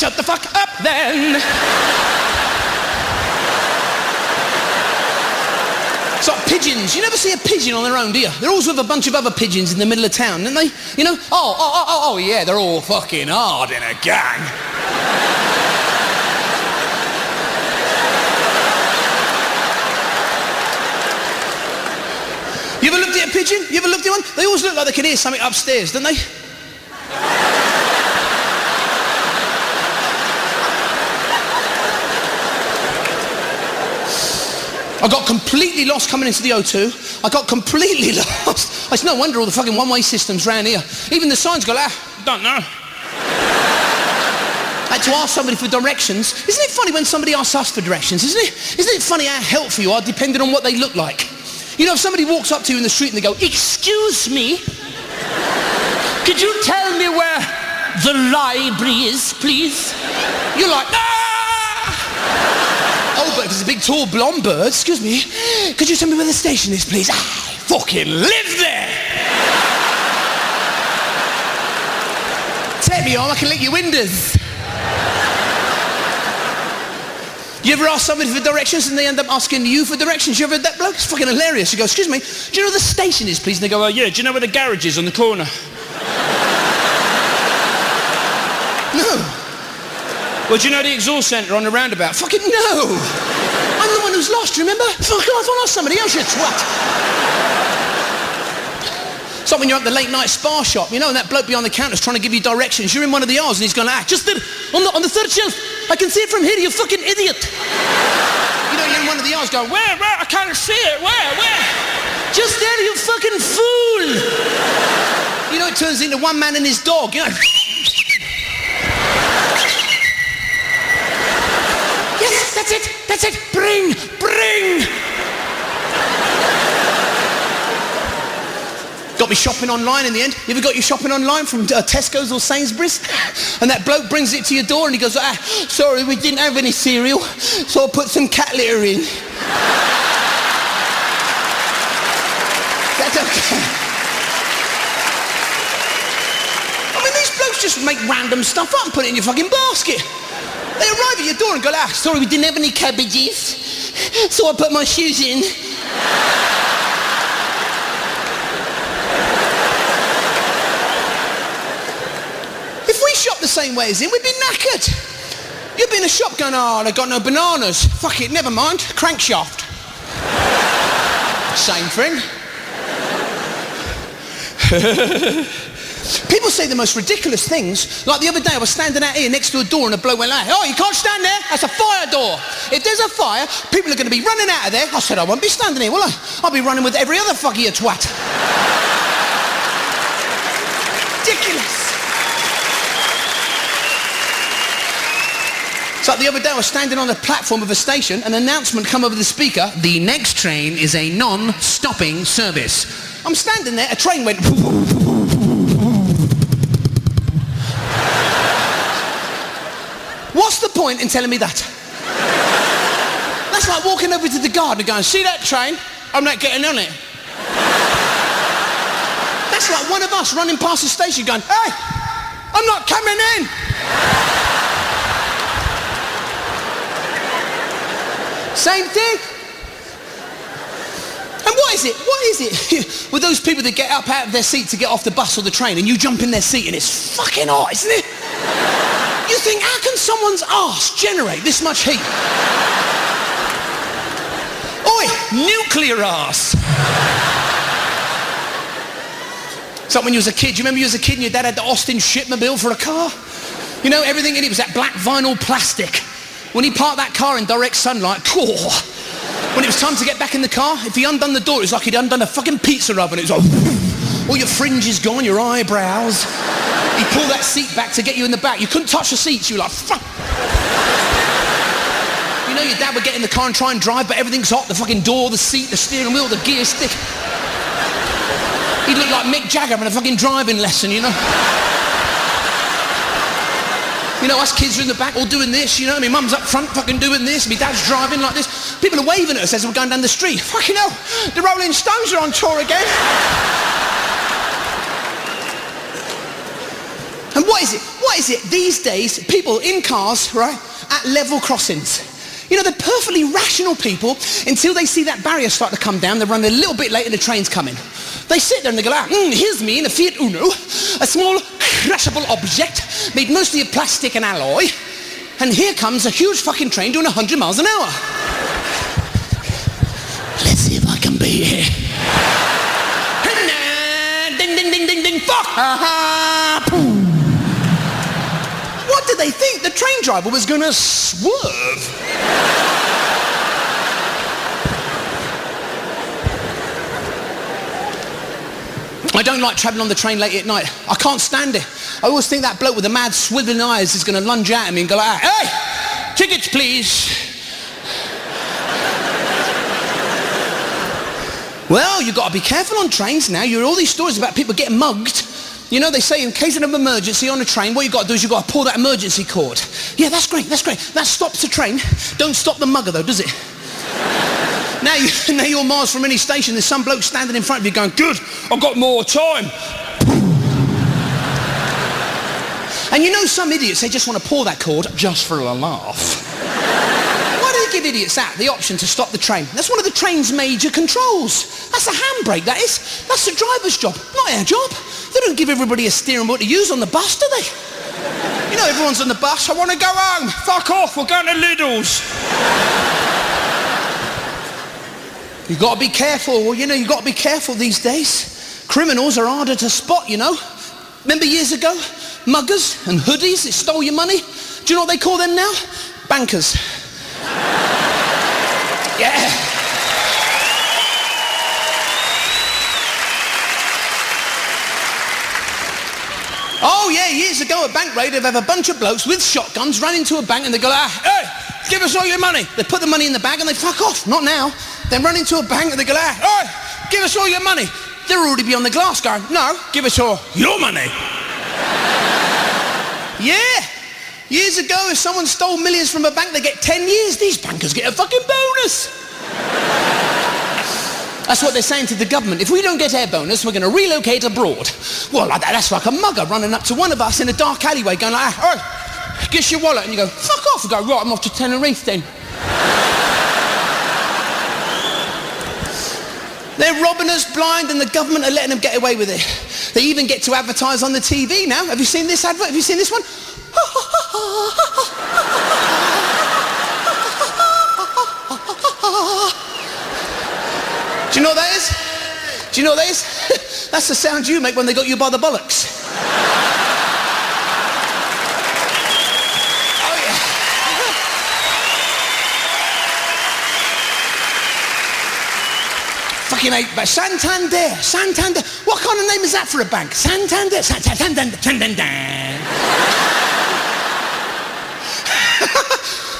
shut the fuck up then. It's like pigeons. You never see a pigeon on their own, do you? They're always with a bunch of other pigeons in the middle of town, don't they? You know? Oh, yeah, they're all fucking hard in a gang. You ever looked at a pigeon? You ever looked at one? They always look like they can hear something upstairs, don't they? I got completely lost coming into the O2. I got completely lost. It's no wonder all the fucking one-way systems round here. Even the signs go like, don't know. I had to ask somebody for directions. Isn't it funny when somebody asks us for directions, isn't it? Isn't it funny how helpful you are depending on what they look like? You know, if somebody walks up to you in the street and they go, excuse me, could you tell me where the library is, please? You're like, ah! Oh, but if it's a big, tall, blonde bird, excuse me, could you tell me where the station is, please? I fucking live there! Take me on, I can lick your windows. You ever ask somebody for directions and they end up asking you for directions? You ever heard that bloke? It's fucking hilarious. You go, excuse me, do you know where the station is, please? And they go, oh, yeah, do you know where the garage is on the corner? No. Well, do you know the exhaust centre on the roundabout? Fucking no! I'm the one who's lost, remember? Fuck off, I'll ask somebody else, you twat. It's like when you're at the late night spa shop, you know, and that bloke behind the counter's trying to give you directions. You're in one of the aisles and he's going, just there, on the third shelf. I can see it from here, you fucking idiot. You know, you're in one of the aisles going, where? I can't see it, where? Just there, you fucking fool. You know, it turns into one man and his dog, you know. Yes, that's it, bring. Got me shopping online in the end. You ever got your shopping online from Tesco's or Sainsbury's? And that bloke brings it to your door and he goes, sorry, we didn't have any cereal, so I put some cat litter in. That's okay. I mean, these blokes just make random stuff up and put it in your fucking basket. They arrive at your door and go, sorry, we didn't have any cabbages, so I put my shoes in. If we shop the same way as him, we'd be knackered. You'd be in a shop going, they got no bananas. Fuck it, never mind, crankshaft. Same thing. People say the most ridiculous things. Like the other day, I was standing out here next to a door and a bloke went like, oh, you can't stand there, that's a fire door. If there's a fire, people are going to be running out of there. I said, I won't be standing here, will I? I'll be running with every other fucker, you twat. Ridiculous. It's like the other day, I was standing on the platform of a station, an announcement come over the speaker, the next train is a non-stopping service. I'm standing there, a train went... What's the point in telling me that? That's like walking over to the garden and going, see that train? I'm not getting on it. That's like one of us running past the station going, hey, I'm not coming in. Same thing. And what is it? With those people that get up out of their seat to get off the bus or the train and you jump in their seat and it's fucking hot, isn't it? You think, how can someone's arse generate this much heat? Oi, nuclear arse. It's like when you was a kid. You remember you was a kid and your dad had the Austin shipmobile for a car? You know, everything in it was that black vinyl plastic. When he parked that car in direct sunlight, when it was time to get back in the car, if he undone the door, it was like he'd undone a fucking pizza oven. It was like, all your fringe is gone, your eyebrows. He pulled that seat back to get you in the back. You couldn't touch the seats. You were like, fuck. You know your dad would get in the car and try and drive, but everything's hot. The fucking door, the seat, the steering wheel, the gear stick. He'd look like Mick Jagger in a fucking driving lesson, you know. You know, us kids are in the back all doing this, you know. My mum's up front fucking doing this. My dad's driving like this. People are waving at us as we're going down the street. Fucking hell, the Rolling Stones are on tour again. And what is it? What is it these days, people in cars, right, at level crossings? You know, they're perfectly rational people until they see that barrier start to come down. They run a little bit late and the train's coming. They sit there and they go, here's me in a Fiat Uno, a small crushable object made mostly of plastic and alloy, and here comes a huge fucking train doing 100 miles an hour. Let's see if I can beat it. Ding, ding, ding, ding, ding, fuck! What did they think? The train driver was gonna swerve? I don't like travelling on the train late at night. I can't stand it. I always think that bloke with the mad swiveling eyes is going to lunge at me and go like, hey, tickets please. Well, you've got to be careful on trains now. You hear all these stories about people getting mugged. You know, they say in case of an emergency on a train, what you've got to do is you've got to pull that emergency cord. Yeah, that's great, that's great. That stops the train. Don't stop the mugger though, does it? Now you're miles from any station, there's some bloke standing in front of you going, good, I've got more time. And you know some idiots, they just want to pull that cord just for a laugh. Why do they give idiots the option to stop the train? That's one of the train's major controls. That's a handbrake, that is. That's the driver's job, not our job. They don't give everybody a steering wheel to use on the bus, do they? You know, everyone's on the bus, I want to go home. Fuck off, we're going to Lidl's. You've got to be careful. Well, you know, you've got to be careful these days. Criminals are harder to spot, you know. Remember years ago? Muggers and hoodies that stole your money? Do you know what they call them now? Bankers. Yeah. Oh, yeah, years ago a bank raid, they'd have a bunch of blokes with shotguns run into a bank and they go, hey, give us all your money. They put the money in the bag and they fuck off. Not now. Then run into a bank and they go, hey, give us all your money. They're already beyond the glass going, no, give us all your money. Yeah. Years ago, if someone stole millions from a bank, they get 10 years. These bankers get a fucking bonus. That's what they're saying to the government. If we don't get our bonus, we're going to relocate abroad. Well, like that, that's like a mugger running up to one of us in a dark alleyway going like, hey, give us your wallet. And you go, fuck off. And go, right, I'm off to Tenerife then. They're robbing us blind and the government are letting them get away with it. They even get to advertise on the TV now. Have you seen this advert? Have you seen this one? Do you know what that is? Do you know what that is? That's the sound you make when they got you by the bollocks. Fucking hate, but Santander. What kind of name is that for a bank? Santander.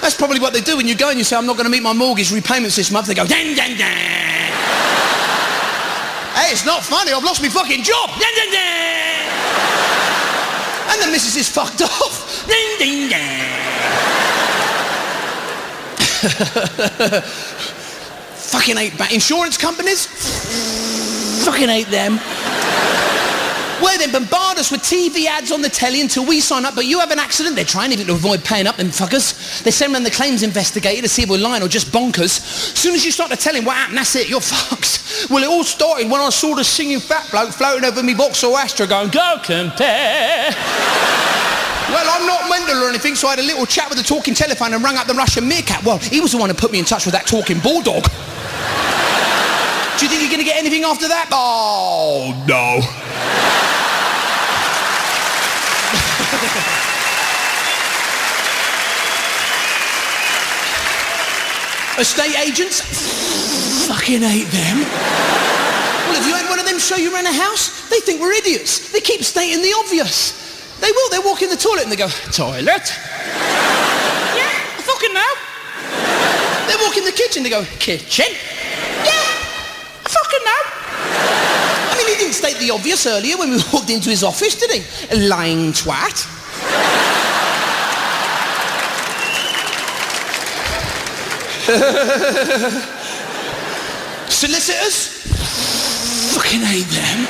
That's probably what they do when you go and you say, I'm not going to meet my mortgage repayments this month. They go, dan, dan, dan. Hey, it's not funny. I've lost my fucking job. Dan, dan, dan. And the missus is fucked off. Ding, ding, dan. Fucking hate insurance companies. Fucking hate them. Well, they bombard us with TV ads on the telly until we sign up, but you have an accident, they're trying even to avoid paying up, them fuckers. They send around the claims investigator to see if we're lying or just bonkers. As soon as you start to tell him what happened, that's it, you're fucked. Well, it all started when I saw the singing fat bloke floating over me Vauxhall Astra going, go compare. Well, I'm not mental or anything, so I had a little chat with the talking telephone and rang up the Russian meerkat. Well, he was the one who put me in touch with that talking bulldog. Do you think you're going to get anything after that? Oh, no. Estate agents? Fucking hate them. Well, if you had one of them show you around a house, they think we're idiots. They keep stating the obvious. They will. They walk in the toilet and they go, toilet? Yeah, I fucking know. They walk in the kitchen, they go, kitchen? Yeah, I fucking know. I mean, he didn't state the obvious earlier when we walked into his office, did he? A lying twat. Solicitors? Fucking hate them.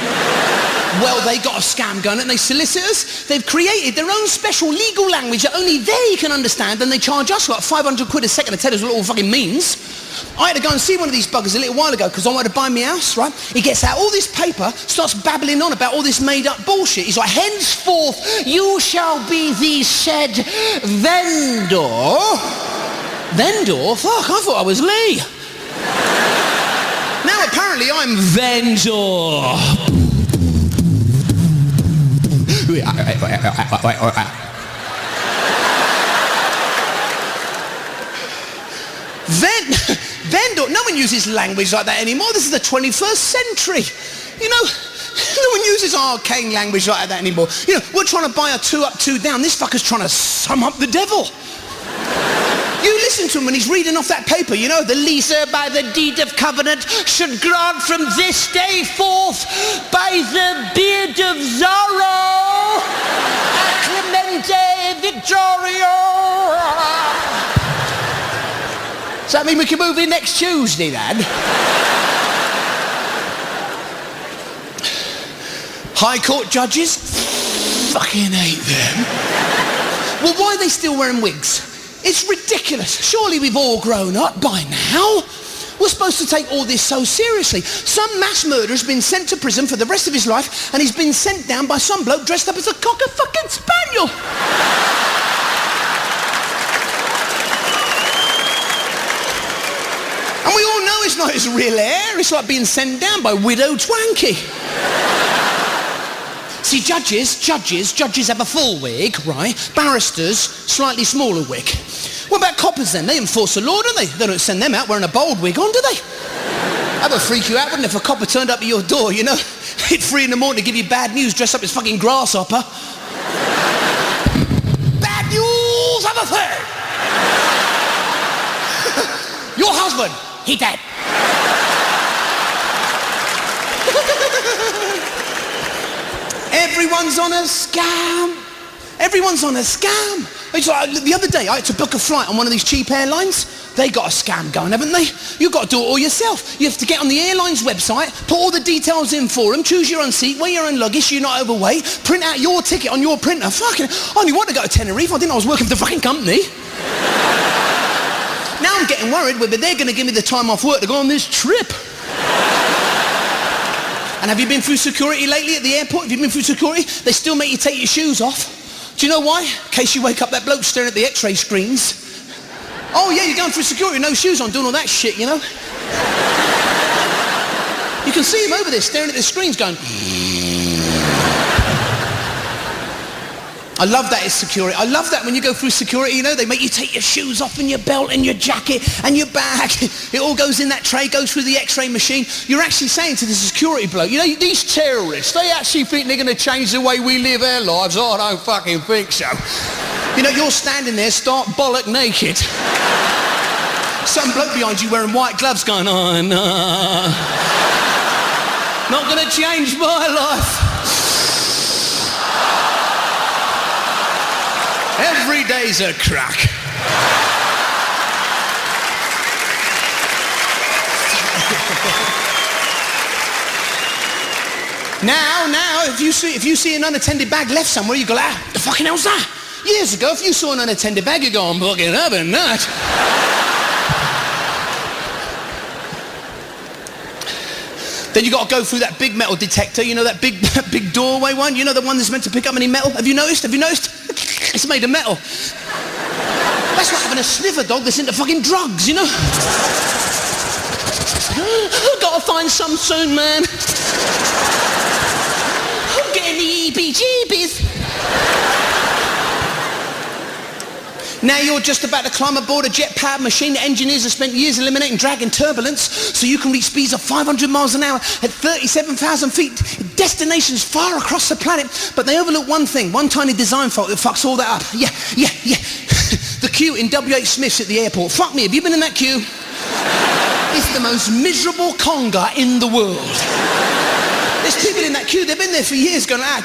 Well, they got a scam going, and they solicitors, they've created their own special legal language that only they can understand, and they charge us like 500 quid a second to tell us what it all fucking means. I had to go and see one of these buggers a little while ago because I wanted to buy me house, right? He gets out all this paper, starts babbling on about all this made-up bullshit. He's like, henceforth, you shall be the said vendor. Vendor? Fuck, I thought I was Lee. Now apparently I'm vendor. Vendor, no one uses language like that anymore. This is the 21st century. You know, no one uses arcane language like that anymore. You know, we're trying to buy a 2 up, 2 down. This fucker's trying to sum up the devil. You listen to him when he's reading off that paper, you know, the leaser by the deed of covenant should grant from this day forth by the beard of Zorro, Clemente Victorio. Does that mean we can move in next Tuesday, then? High Court judges? Fucking hate them. Well, why are they still wearing wigs? It's ridiculous. Surely we've all grown up by now. We're supposed to take all this so seriously. Some mass murderer's been sent to prison for the rest of his life, and he's been sent down by some bloke dressed up as a cocker fucking spaniel. And we all know it's not his real hair. It's like being sent down by Widow Twanky. See, judges have a full wig, right? Barristers, slightly smaller wig. What about coppers then? They enforce the law, don't they? They don't send them out wearing a bald wig on, do they? That would freak you out, wouldn't it, if a copper turned up at your door, you know? Hit 3 in the morning to give you bad news, dressed up as fucking grasshopper. Bad news, I'm a third! Your husband, he dead. Everyone's on a scam. Everyone's on a scam. It's like, the other day I had to book a flight on one of these cheap airlines. They got a scam going, haven't they? You've got to do it all yourself. You have to get on the airline's website, put all the details in for them, choose your own seat, weigh your own luggage, you're not overweight, print out your ticket on your printer. Fucking, I only wanted to go to Tenerife. I didn't know I was working for the fucking company. Now I'm getting worried whether they're going to give me the time off work to go on this trip. And have you been through security lately at the airport? Have you been through security? They still make you take your shoes off. Do you know why? In case you wake up that bloke staring at the x-ray screens. Oh yeah, you're going through security, no shoes on, doing all that shit, you know? You can see him over there staring at the screens going... I love that it's security. I love that when you go through security, you know, they make you take your shoes off and your belt and your jacket and your bag. It all goes in that tray, goes through the x-ray machine. You're actually saying to the security bloke, you know, these terrorists, they actually think they're going to change the way we live our lives. Oh, I don't fucking think so. You know, you're standing there stark bollock naked. Some bloke behind you wearing white gloves going, oh, no. Not going to change my life. Every day's a crack. Now, if you see an unattended bag left somewhere, you go, ah, the fucking hell's that? Years ago, if you saw an unattended bag, you go, I'm fucking having that. Then you got to go through that big metal detector, you know, that big doorway one, you know, the one that's meant to pick up any metal. Have you noticed? It's made of metal. That's like having a sniffer dog that's into fucking drugs, you know? I've got to find some soon, man. I'm getting the EBGBs. Now you're just about to climb aboard a jet-powered machine that engineers have spent years eliminating drag and turbulence so you can reach speeds of 500 miles an hour at 37,000 feet, destinations far across the planet. But they overlook one thing, one tiny design fault that fucks all that up. Yeah. The queue in W.H. Smith's at the airport. Fuck me, have you been in that queue? It's the most miserable conga in the world. There's people in that queue, they've been there for years going, Now,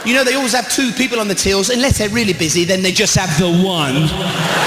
You know, they always have two people on the tills. Unless they're really busy, then they just have the one.